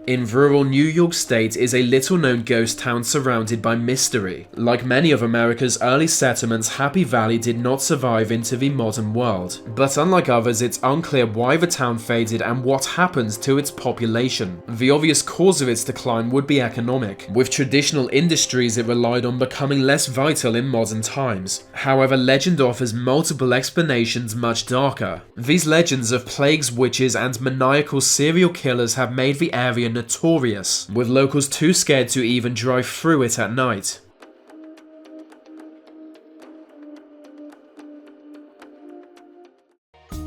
in rural New York State is a little-known ghost town surrounded by mystery. Like many of America's early settlements, Happy Valley did not survive into the modern world. But unlike others, it's unclear why the town faded and what happened to its population. The obvious cause of its decline would be economic, with traditional industries it relied on becoming less vital in modern times. However, legend offers multiple explanations much darker. These legends of plagues, witches, and maniacal serial killers have made the area notorious, with locals too scared to even drive through it at night.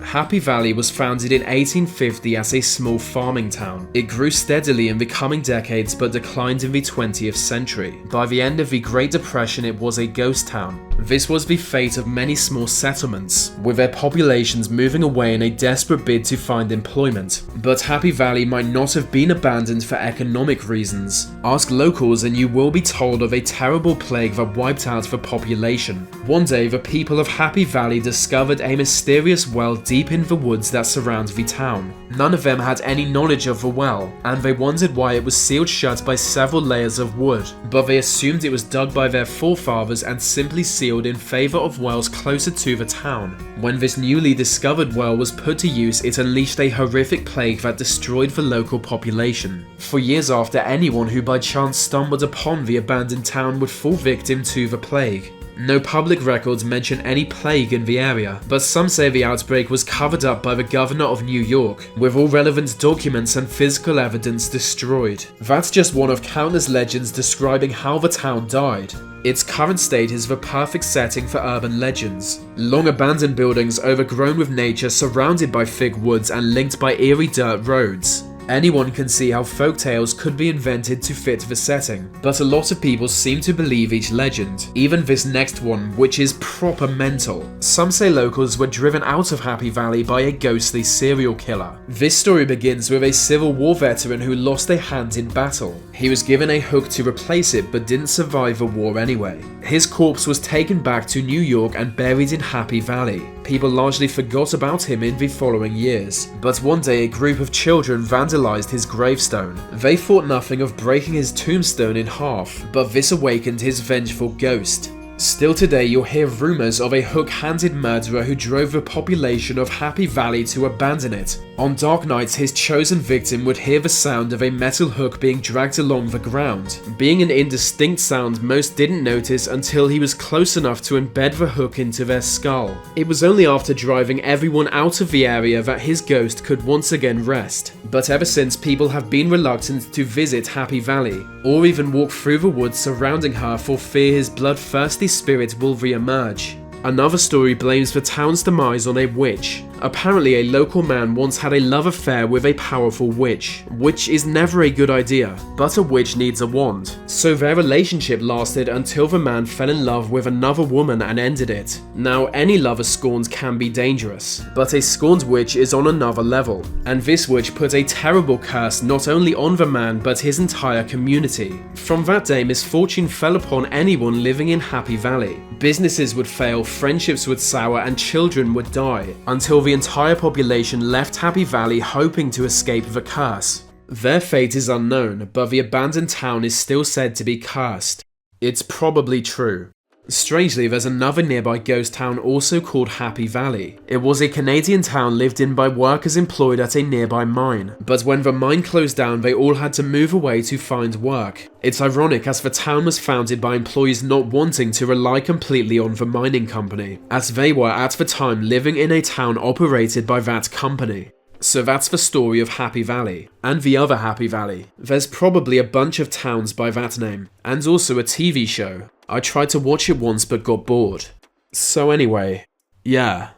Happy Valley was founded in 1850 as a small farming town. It grew steadily in the coming decades but declined in the 20th century. By the end of the Great Depression, it was a ghost town. This was the fate of many small settlements, with their populations moving away in a desperate bid to find employment. But Happy Valley might not have been abandoned for economic reasons. Ask locals and you will be told of a terrible plague that wiped out the population. One day, the people of Happy Valley discovered a mysterious well deep in the woods that surround the town. None of them had any knowledge of the well, and they wondered why it was sealed shut by several layers of wood, but they assumed it was dug by their forefathers and simply sealed in favor of wells closer to the town. When this newly discovered well was put to use, it unleashed a horrific plague that destroyed the local population. For years after, anyone who by chance stumbled upon the abandoned town would fall victim to the plague. No public records mention any plague in the area, but some say the outbreak was covered up by the governor of New York, with all relevant documents and physical evidence destroyed. That's just one of countless legends describing how the town died. Its current state is the perfect setting for urban legends. Long abandoned buildings overgrown with nature, surrounded by thick woods and linked by eerie dirt roads. Anyone can see how folktales could be invented to fit the setting, but a lot of people seem to believe each legend, even this next one, which is proper mental. Some say locals were driven out of Happy Valley by a ghostly serial killer. This story begins with a Civil War veteran who lost a hand in battle. He was given a hook to replace it but didn't survive the war anyway. His corpse was taken back to New York and buried in Happy Valley. People largely forgot about him in the following years, but one day a group of children vandalized his gravestone. They thought nothing of breaking his tombstone in half, but this awakened his vengeful ghost. Still today, you'll hear rumors of a hook-handed murderer who drove the population of Happy Valley to abandon it. On dark nights, his chosen victim would hear the sound of a metal hook being dragged along the ground. Being an indistinct sound, most didn't notice until he was close enough to embed the hook into their skull. It was only after driving everyone out of the area that his ghost could once again rest. But ever since, people have been reluctant to visit Happy Valley, or even walk through the woods surrounding her for fear his bloodthirsty spirit will re-emerge. Another story blames the town's demise on a witch. Apparently, a local man once had a love affair with a powerful witch, which is never a good idea, but a witch needs a wand. So their relationship lasted until the man fell in love with another woman and ended it. Now, any lover scorned can be dangerous, but a scorned witch is on another level, and this witch put a terrible curse not only on the man but his entire community. From that day, misfortune fell upon anyone living in Happy Valley. Businesses would fail, friendships would sour, and children would die, until the entire population left Happy Valley hoping to escape the curse. Their fate is unknown, but the abandoned town is still said to be cursed. It's probably true. Strangely, there's another nearby ghost town also called Happy Valley. It was a Canadian town lived in by workers employed at a nearby mine, but when the mine closed down, they all had to move away to find work. It's ironic, as the town was founded by employees not wanting to rely completely on the mining company, as they were at the time living in a town operated by that company. So that's the story of Happy Valley. And the other Happy Valley. There's probably a bunch of towns by that name, and also a TV show. I tried to watch it once but got bored. So anyway, yeah.